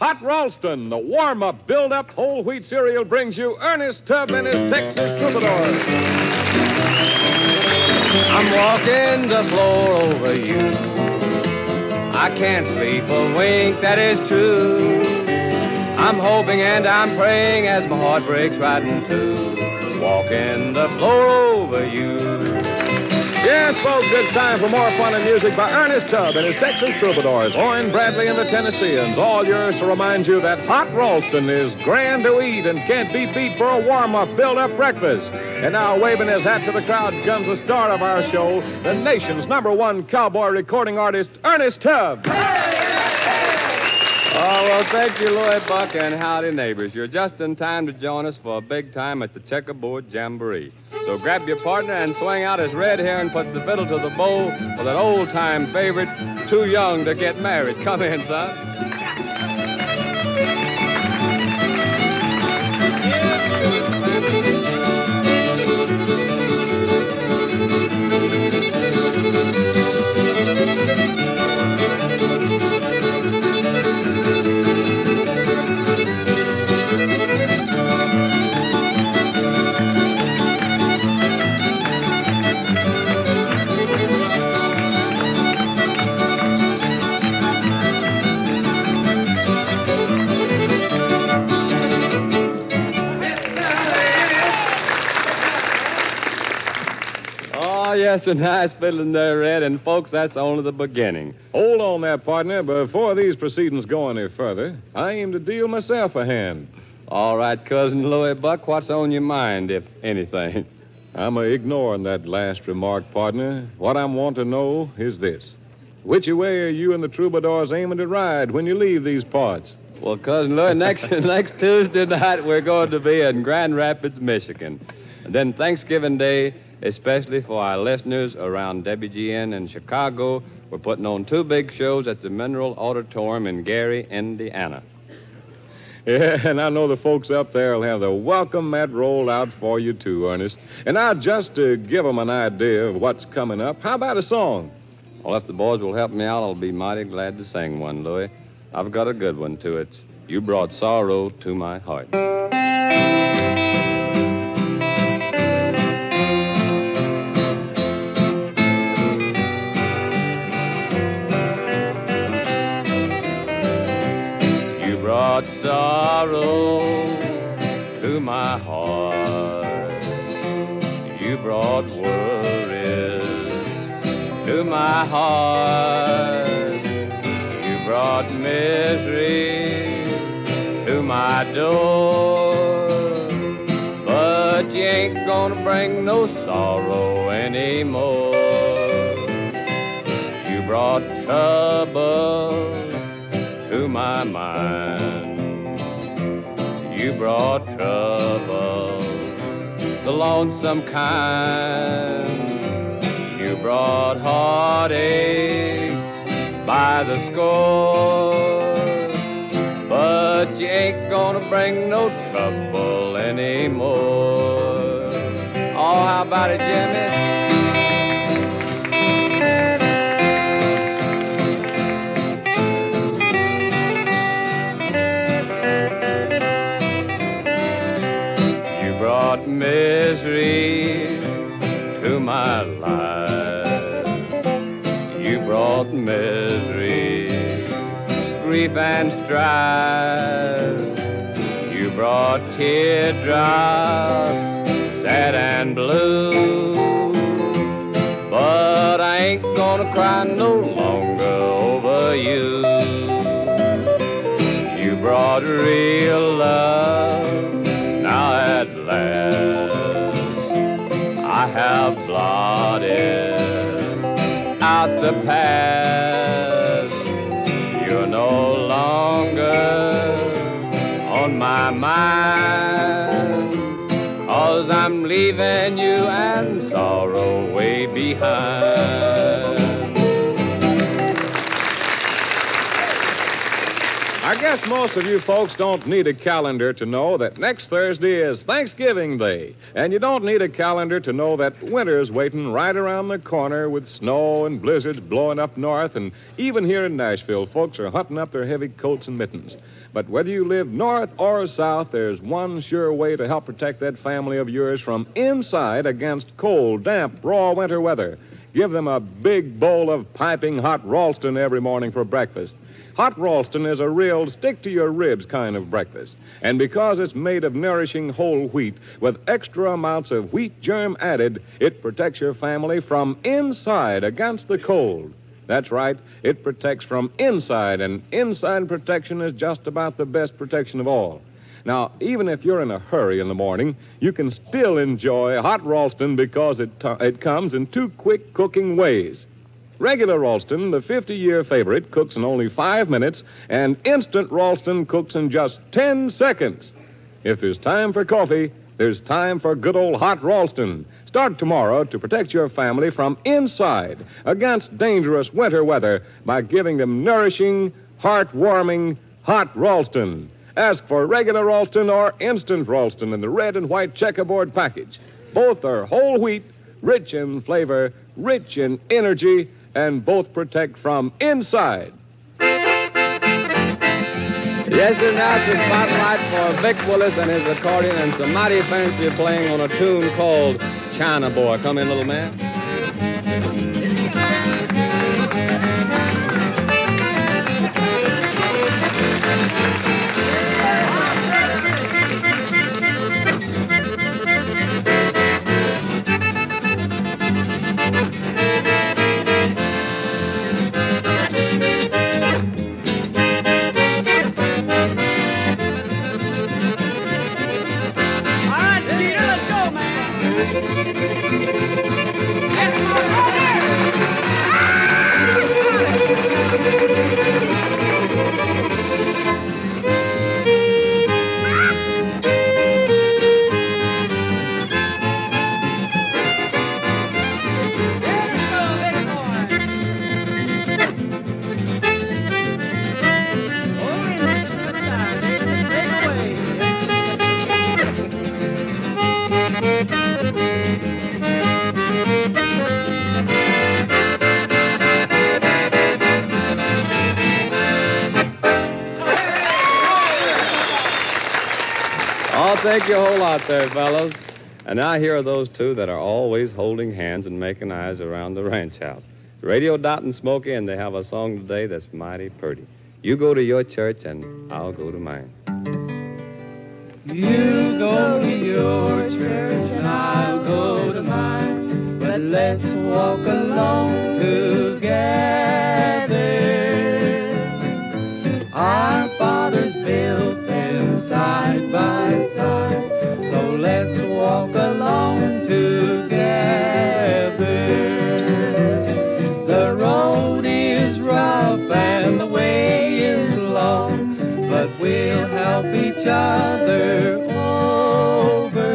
Hot Ralston, the warm-up, build-up whole wheat cereal brings you Ernest Tubb and his Texas Troubadours. I'm walking the floor over you. I can't sleep a wink, that is true. I'm hoping and I'm praying as my heart breaks right in two. Walking the floor over you. Yes, folks, it's time for more fun and music by Ernest Tubb and his Texas Troubadours. Owen Bradley and the Tennesseans, all yours to remind you that Hot Ralston is grand to eat and can't be beat for a warm-up, build-up breakfast. And now, waving his hat to the crowd, comes the star of our show, the nation's #1 cowboy recording artist, Ernest Tubb. Oh, well, thank you, Louie Buck, and howdy, neighbors. You're just in time to join us for a big time at the Checkerboard Jamboree. So grab your partner and swing out his red hair and put the fiddle to the bow for that old-time favorite, Too Young to Get Married. Come in, son. Oh, yes, a nice fiddling there, Red, and folks, that's only the beginning. Hold on there, partner. Before these proceedings go any further, I aim to deal myself a hand. All right, Cousin Louie Buck, what's on your mind, if anything? I'm ignoring that last remark, partner. What I want to know is this. Which way are you and the Troubadours aiming to ride when you leave these parts? Well, Cousin Louie, next Tuesday night we're going to be in Grand Rapids, Michigan. And then Thanksgiving Day, especially for our listeners around WGN in Chicago, we're putting on 2 big shows at the Mineral Auditorium in Gary, Indiana. Yeah, and I know the folks up there will have the welcome mat rolled out for you, too, Ernest. And now, just to give them an idea of what's coming up, how about a song? Well, if the boys will help me out, I'll be mighty glad to sing one, Louie. I've got a good one, too. It's You Brought Sorrow to My Heart. Brought sorrow to my heart. You brought worries to my heart. You brought misery to my door. But you ain't gonna bring no sorrow anymore. You brought trouble to my mind. You brought trouble, the lonesome kind. You brought heartaches by the score. But you ain't gonna bring no trouble anymore. Oh, how about it, Jimmy? Brought misery to my life. You brought misery, grief and strife. You brought teardrops, sad and blue. But I ain't gonna cry no longer over you. You brought real love. Now at last, I have blotted out the past. You're no longer on my mind, 'cause I'm leaving you and sorrow way behind. I guess most of you folks don't need a calendar to know that next Thursday is Thanksgiving Day. And you don't need a calendar to know that winter's waiting right around the corner with snow and blizzards blowing up north. And even here in Nashville, folks are hunting up their heavy coats and mittens. But whether you live north or south, there's one sure way to help protect that family of yours from inside against cold, damp, raw winter weather. Give them a big bowl of piping hot Ralston every morning for breakfast. Hot Ralston is a real stick-to-your-ribs kind of breakfast. And because it's made of nourishing whole wheat with extra amounts of wheat germ added, it protects your family from inside against the cold. That's right, it protects from inside, and inside protection is just about the best protection of all. Now, even if you're in a hurry in the morning, you can still enjoy hot Ralston because it comes in two quick cooking ways. Regular Ralston, the 50-year favorite, cooks in only 5 minutes, and instant Ralston cooks in just 10 seconds. If there's time for coffee, there's time for good old hot Ralston. Start tomorrow to protect your family from inside against dangerous winter weather by giving them nourishing, heart-warming hot Ralston. Ask for regular Ralston or instant Ralston in the red and white checkerboard package. Both are whole wheat, rich in flavor, rich in energy, and both protect from inside. Yes, sir, now it's the spotlight for Vic Willis and his accordion and some mighty fancy playing on a tune called China Boy. Come in, little man. Thank you a whole lot there, fellows. And now here are those two that are always holding hands and making eyes around the ranch house. Radio Dot and Smokey, and they have a song today that's mighty pretty. You go to your church, and I'll go to mine. You go to your church, and I'll go to mine. But let's walk along together. Our fathers built them side by side, so let's walk along together. The road is rough and the way is long, but we'll help each other over.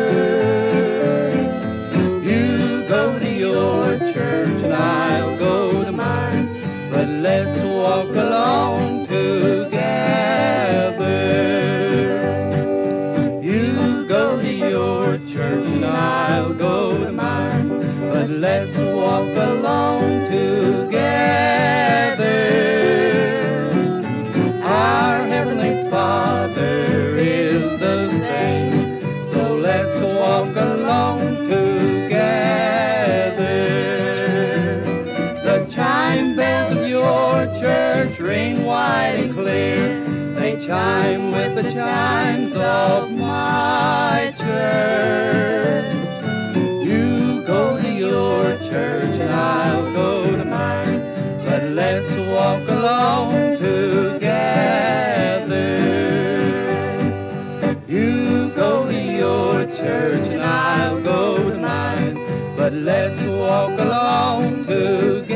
You go to your church and I'll go to mine, but let's walk along together. You go to your church and I'll go to mine, but let's walk along together. Our Heavenly Father is the same, so let's walk along together. The chime bells of your church ring wide and clear. They chime with the chimes of my church. You go to your church and I'll go to mine, but let's walk along together. You go to your church and I'll go to mine, but let's walk along together.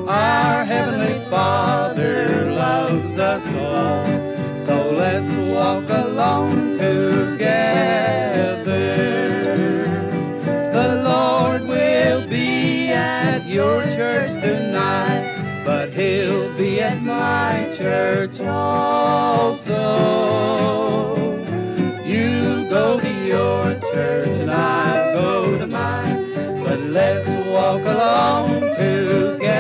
Our Heavenly Father loves us all, so let's walk along together. The Lord will be at your church tonight, but he'll be at my church also. You go to your church and I go to mine, but let's walk along together.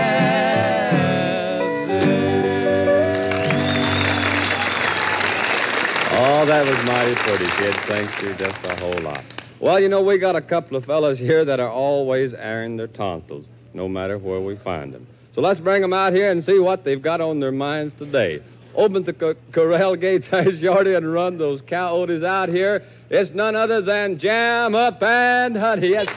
Oh, that was mighty pretty, kid. Thanks to you just a whole lot. Well, you know, we got a couple of fellas here that are always airing their tonsils, no matter where we find them. So let's bring them out here and see what they've got on their minds today. Open the corral gates there, Shorty, and run those coyotes out here. It's none other than Jam Up and Honey. Yes,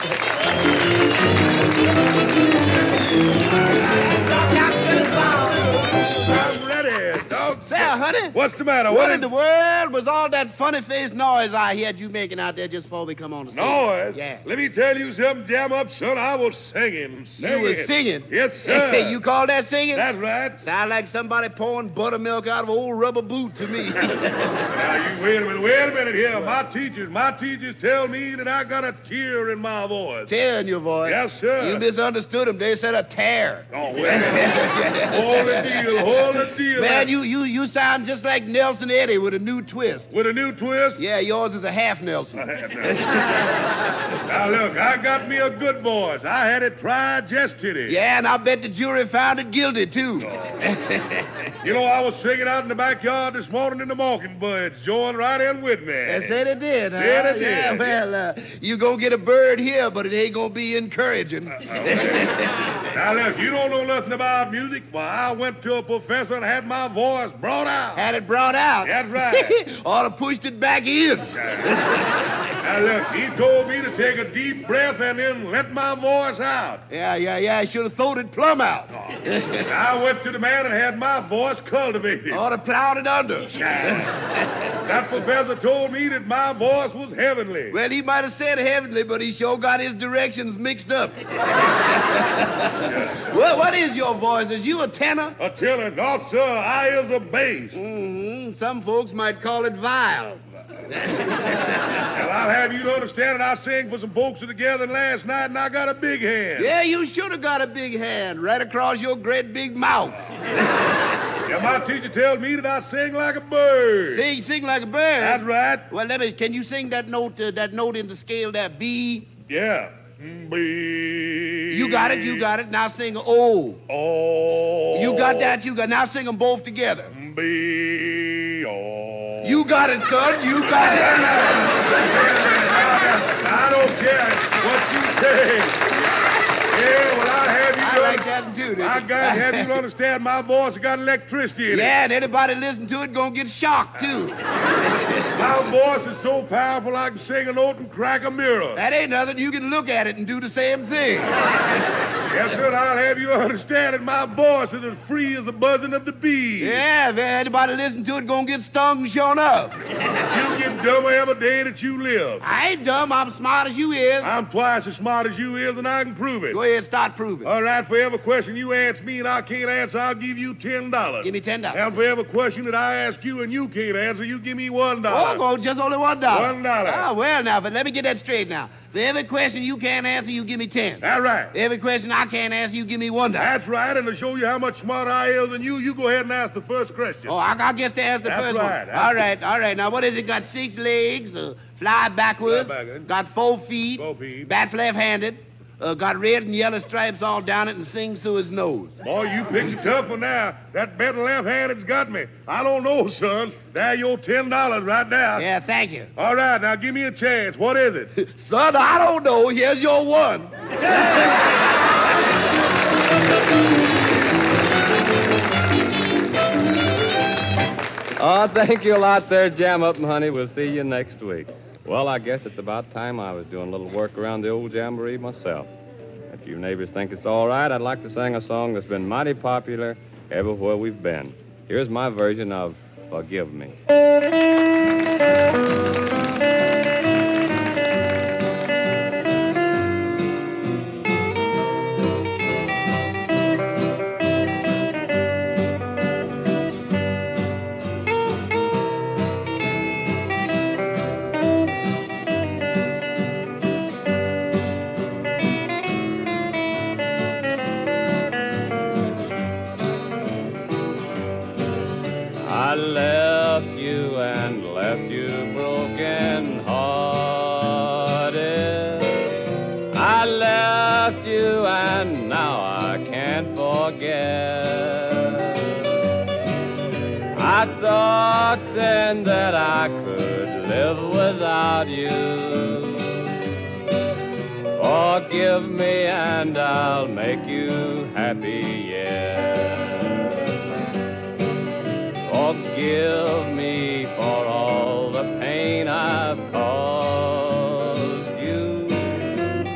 I'm ready, dog. Say, honey. What's the matter? What in the world was all that funny-faced noise I heard you making out there just before we come on the stage? Noise? Yeah. Let me tell you something, Jam Up, son. I was singing. You was singing? Yes, sir. You call that singing? That's right. Sound like somebody pouring buttermilk out of an old rubber boot to me. Now, you wait a minute here. My teachers tell me that I got a tear in my voice. Tear in your voice? Yes, sir. You misunderstood them. They said a tear. Oh, well. Hold the deal. Man, you sound just like Nelson Eddy with a new twist. With a new twist? Yeah, yours is a half Nelson. Now, look, I got me a good voice. I had it tried yesterday. Yeah, and I bet the jury found it guilty, too. You know, I was singing out in the backyard this morning and the mockingbirds joined right in with me. They said it did, huh? Said it Yeah, did. well, you gonna get a bird here, but it ain't gonna be encouraging. Now, look, you don't know nothing about music. Well, I went to a professor and had my voice brought out. Had it brought out? That's right. Ought to pushed it back in. Now, look, he told me to take a deep breath and then let my voice out. Yeah, I should have thrown it plumb out. I went to the man and had my voice cultivated. Ought to plowed it under. That professor told me that my voice was heavenly. Well, he might have said heavenly, but he sure got his directions mixed up. Well, what is your voice? Is you a tenor? A tenor? No, sir. I is a bass. Mm-hmm. Some folks might call it vile. Well, I'll have you to understand that I sang for some folks together last night, and I got a big hand. Yeah, you should have got a big hand right across your great big mouth. Yeah, my teacher tells me that I sing like a bird. Sing like a bird? That's right. Well, can you sing that note in the scale there, B? Yeah. B. You got it. Now sing O. Oh. You got that, now sing them both together. B. Oh. You got it, son, you got it. I don't care what you say. Yeah, well, I'll have you I like that too. I gotta have you to understand my voice got electricity in it. Yeah, and anybody listen to it gonna get shocked too. My voice is so powerful I can sing a note and crack a mirror. That ain't nothing. You can look at it and do the same thing. Yes, sir, I'll have you understand that my voice is as free as the buzzing of the bee. Yeah, if anybody listen to it gonna get stung and shown up. You get dumber every day that you live. I ain't dumb. I'm smart as you is. I'm twice as smart as you is, and I can prove it. Go ahead, start proving. All right, for every question you ask me and I can't answer, I'll give you $10. Give me $10. And for every question that I ask you and you can't answer, you give me $1. Oh, go just only $1. $1. Ah, well, now, but let me get that straight now. For every question you can't answer, you give me 10. That's right. Every question I can't answer, you give me $1. That's right, and to show you how much smarter I is than you go ahead and ask the first question. Oh, I guess to ask the That's first right. one. All right. Now, what is it? Got 6 legs, fly backwards, Fly backwards. got 4 feet, 4 feet. bats left-handed, got red and yellow stripes all down it and sings through his nose. Boy, you picked a tough one now. That bet left-handed's got me. I don't know, son. There your $10 right now. Yeah, thank you. All right, now give me a chance. What is it? Son, I don't know. Here's your 1. Oh, thank you a lot there, Jam Up and Honey. We'll see you next week. Well, I guess it's about time I was doing a little work around the old Jamboree myself. If you neighbors think it's all right, I'd like to sing a song that's been mighty popular everywhere we've been. Here's my version of Forgive Me. can't forget. I thought then that I could live without you. Forgive me and I'll make you happy, yeah. Forgive me for all the pain I've caused you.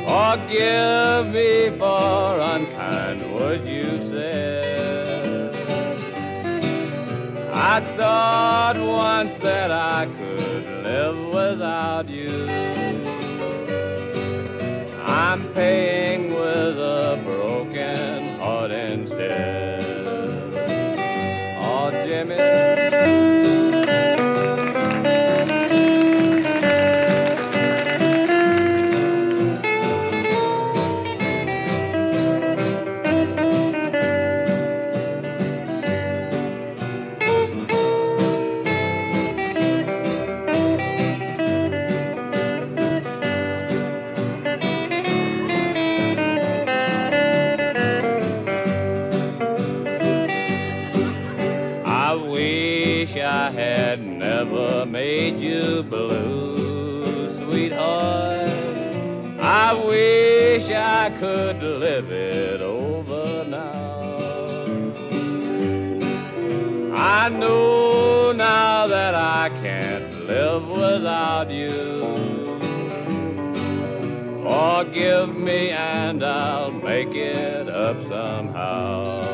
Forgive me for unkind words you've said. I thought once that I could live without you. I'm paying with a broken heart instead. Oh, Jimmy. I had never made you blue, sweetheart. I wish I could live it over now. I know now that I can't live without you. Forgive me and I'll make it up somehow.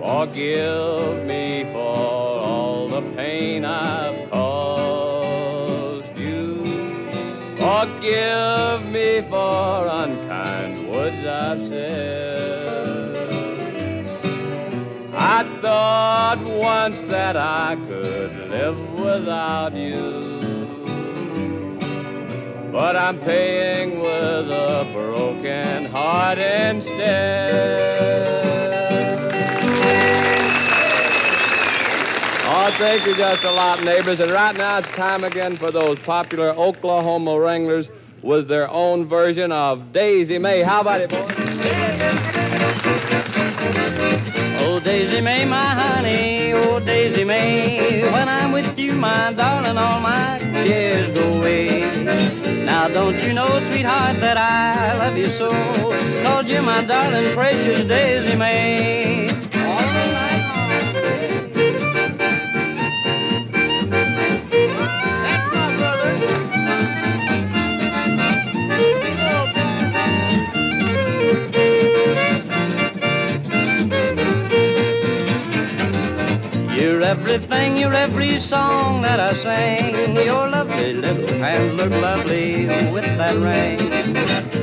Forgive me for all the pain I've caused you. Forgive me for unkind words I've said. I thought once that I could live without you, but I'm paying with a broken heart instead. Oh, thank you just a lot, neighbors. And right now it's time again for those popular Oklahoma Wranglers with their own version of Daisy May. How about it, boys? Oh, Daisy May, my honey, oh, Daisy May, when I'm with you, my darling, all my cares go away. Now, don't you know, sweetheart, that I love you so? 'Cause you're my darling, precious Daisy May. All night long. You're everything, you're every song that I sing. Your lovely little hands look lovely with that ring.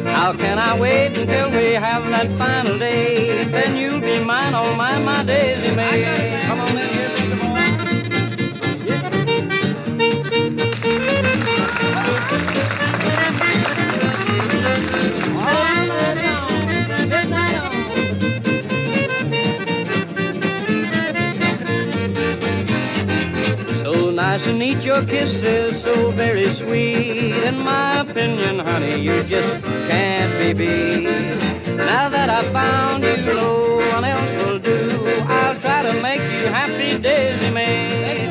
How can I wait until we have that final day? Then you'll be mine, oh my Daisy May. Come on in here, Mr. Boy. Nice and neat, your kisses so very sweet. In my opinion, honey, you just can't be beat. Now that I found you, no one else will do. I'll try to make you happy, Daisy May.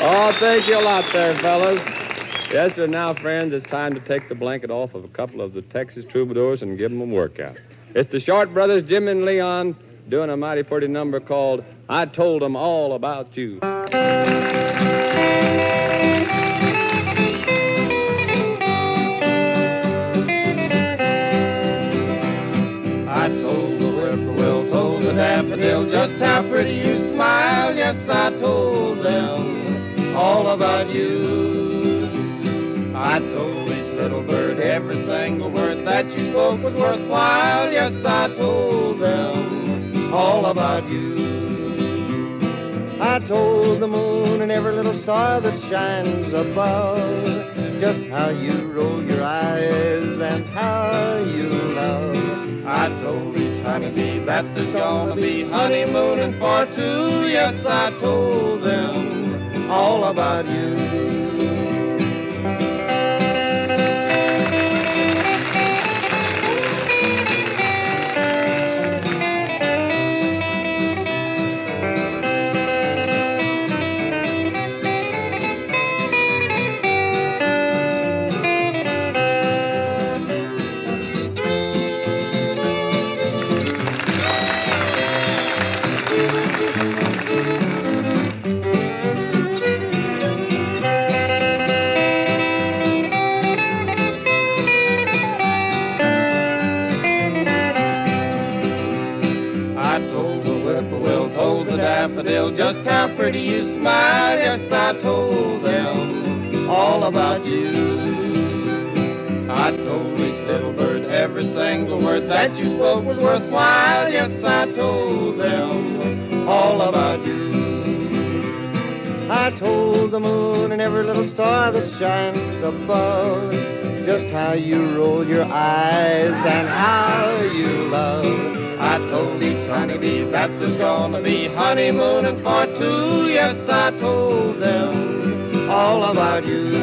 Oh, thank you a lot there, fellas. Yes, sir. Now, friends, it's time to take the blanket off of a couple of the Texas troubadours and give them a workout. It's the Short Brothers, Jim and Leon, doing a mighty pretty number called I Told 'Em All About You. I told the whippoorwill, told the daffodil, just how pretty you smile. Yes, I told them all about you. I told each little bird every single word that you spoke was worthwhile. Yes, I told them all about you. I told the moon and every little star that shines above just how you roll your eyes and how you love. I told each honeybee that there's gonna be honeymooning for two. Yes, I told them all about you. Daffodil, just how pretty you smile. Yes, I told them all about you. I told each little bird every single word that you spoke was worthwhile. Yes, I told them all about you. I told the moon and every little star that shines above just how you roll your eyes and how you love. I told each honeybee that there's gonna be honeymooning for two. Yes, I told them all about you.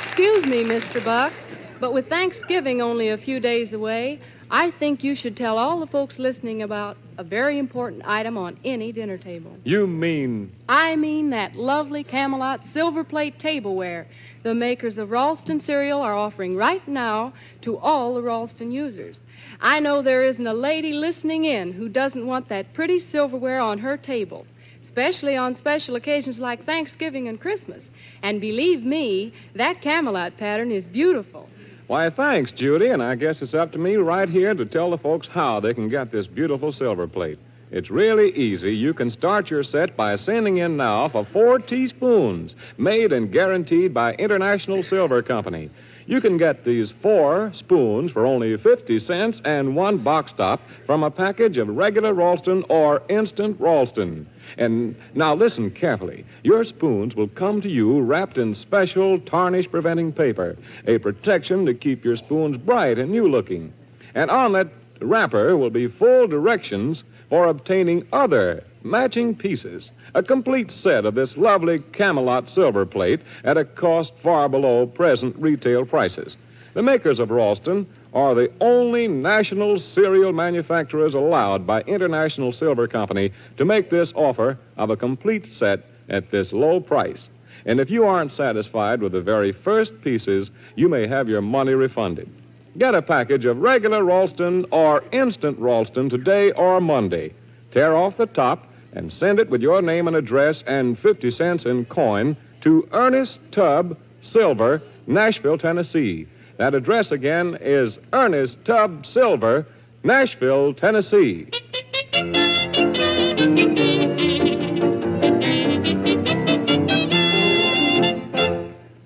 Excuse me, Mr. Buck, but with Thanksgiving only a few days away, I think you should tell all the folks listening about a very important item on any dinner table. You mean? I mean that lovely Camelot silver plate tableware the makers of Ralston cereal are offering right now to all the Ralston users. I know there isn't a lady listening in who doesn't want that pretty silverware on her table, especially on special occasions like Thanksgiving and Christmas. And believe me, that Camelot pattern is beautiful. Why, thanks, Judy, and I guess it's up to me right here to tell the folks how they can get this beautiful silver plate. It's really easy. You can start your set by sending in now for 4 teaspoons, made and guaranteed by International Silver Company. You can get these 4 spoons for only 50 cents and 1 box top from a package of regular Ralston or instant Ralston. And now listen carefully. Your spoons will come to you wrapped in special tarnish-preventing paper, a protection to keep your spoons bright and new-looking. And on that wrapper will be full directions for obtaining other matching pieces, a complete set of this lovely Camelot silver plate at a cost far below present retail prices. The makers of Ralston are the only national cereal manufacturers allowed by International Silver Company to make this offer of a complete set at this low price. And if you aren't satisfied with the very first pieces, you may have your money refunded. Get a package of regular Ralston or instant Ralston today or Monday. Tear off the top and send it with your name and address and 50 cents in coin to Ernest, Tubb, Silver, Nashville, Tennessee. That address again is Ernest, Tubb, Silver, Nashville, Tennessee.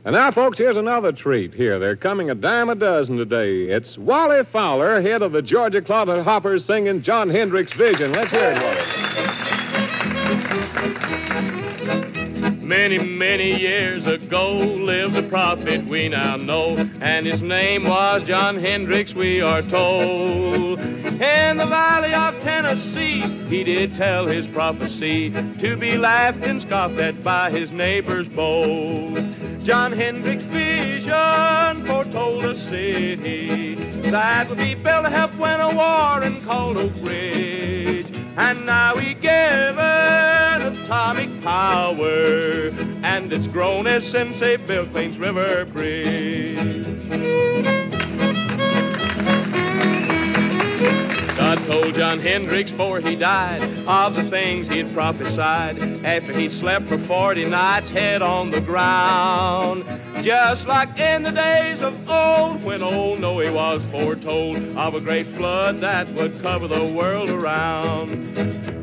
And now, folks, here's another treat. Here, they're coming a dime a dozen today. It's Wally Fowler, head of the Georgia Clodhoppers, singing John Hendricks' Vision. Let's hear it, Wally. Many, many years ago lived a prophet we now know, and his name was John Hendricks, we are told. In the valley of Tennessee, he did tell his prophecy to be laughed and scoffed at by his neighbors both. John Hendricks' vision foretold a city that would be built to help win a war and called Oak Ridge. And now he given atomic power, and it's grown ever since they built Plains River Bridge. God told John Hendricks before he died of the things he'd prophesied after he'd slept for 40 nights head on the ground. Just like in the days of old when old Noe was foretold of a great flood that would cover the world around.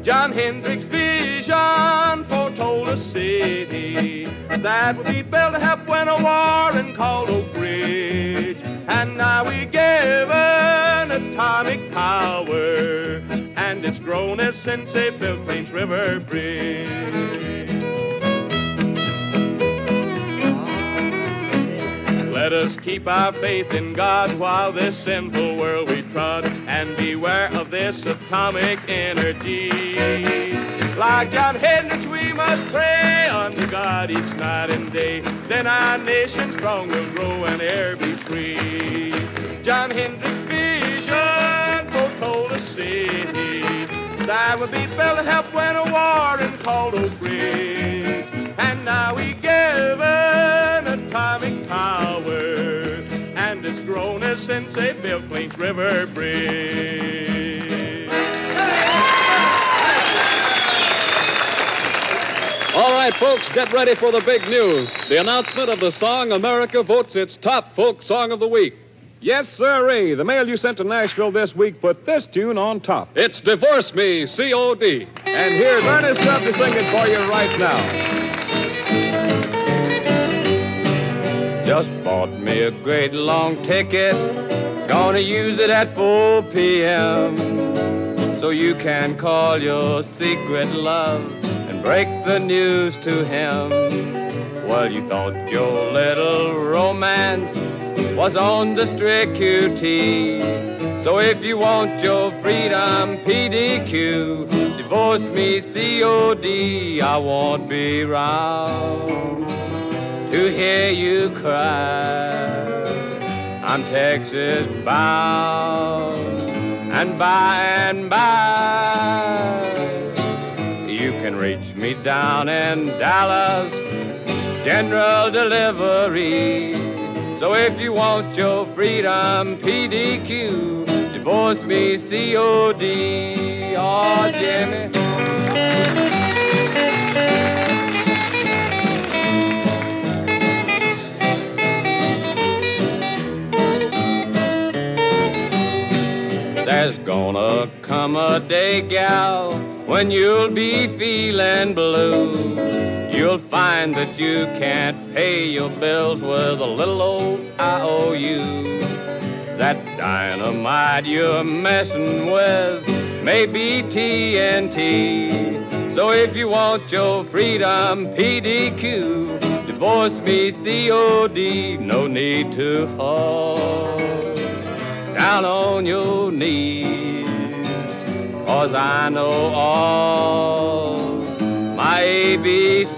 John Hendrick's vision foretold a city that would be built to help win a war and called Oak Ridge. And now we given atomic power, and it's grown ever since they built Plains River Bridge. Let us keep our faith in God while this sinful world we trod, and beware of this atomic energy. Like John Hendricks, we must pray unto God each night and day. Then our nation strong will grow and air be free. John Hendricks' vision foretold a city that would be built to help win a war and called Oak Ridge. And now we given atomic power, and it's grown ever since they built Plains River Bridge. All right, folks, get ready for the big news. The announcement of the song America votes its top folk song of the week. Yes, sirree. The mail you sent to Nashville this week put this tune on top. It's Divorce Me, C.O.D. And here's Ernest Tubb to sing it for you right now. Just bought me a great long ticket, gonna use it at 4 p.m. So you can call your secret love and break the news to him. Well, you thought your little romance was on the strict QT. So if you want your freedom PDQ, divorce me COD, I won't be round to hear you cry. I'm Texas bound, and by you can reach me down in Dallas, general delivery. So if you want your freedom PDQ, divorce me COD. Oh, Jimmy. There's gonna come a day, gal, when you'll be feeling blue. You'll find that you can't pay your bills with a little old IOU. That dynamite you're messing with may be TNT. So if you want your freedom PDQ, divorce me COD. No need to fall down on your knees, 'cause I know all my ABCs.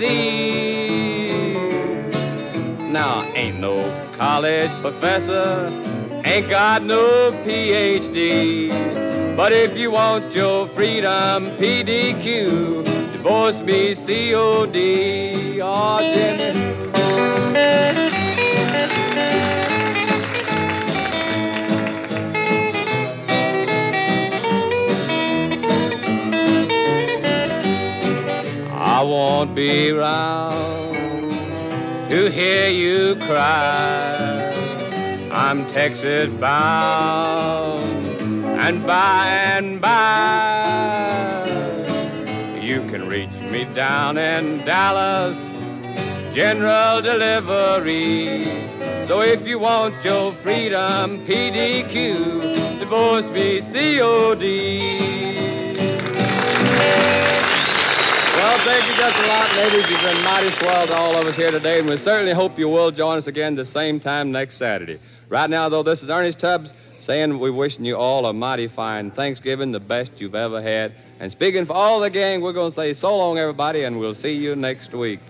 Now, I ain't no college professor, ain't got no PhD, but if you want your freedom PDQ, divorce me COD. Oh, Jimmy. I won't be round to hear you cry. I'm Texas bound, and by you can reach me down in Dallas, general delivery. So if you want your freedom PDQ, divorce me COD. Well, thank you just a lot, ladies. You've been mighty swell to all of us here today, and we certainly hope you will join us again the same time next Saturday. Right now, though, this is Ernest Tubbs saying we're wishing you all a mighty fine Thanksgiving, the best you've ever had. And speaking for all the gang, we're going to say so long, everybody, and we'll see you next week.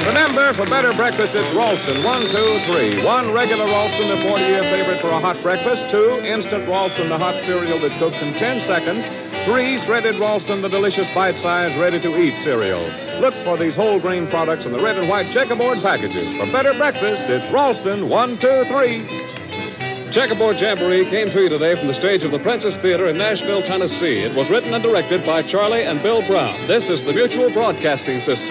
Remember, for better breakfast, it's Ralston. 1, 2, 3. 1, regular Ralston, the 40-year favorite for a hot breakfast. 2, instant Ralston, the hot cereal that cooks in 10 seconds. 3, shredded Ralston, the delicious bite-sized, ready-to-eat cereal. Look for these whole grain products in the red and white checkerboard packages. For better breakfast, it's Ralston. 1, 2, 3. Checkerboard Jamboree came to you today from the stage of the Princess Theater in Nashville, Tennessee. It was written and directed by Charlie and Bill Brown. This is the Mutual Broadcasting System.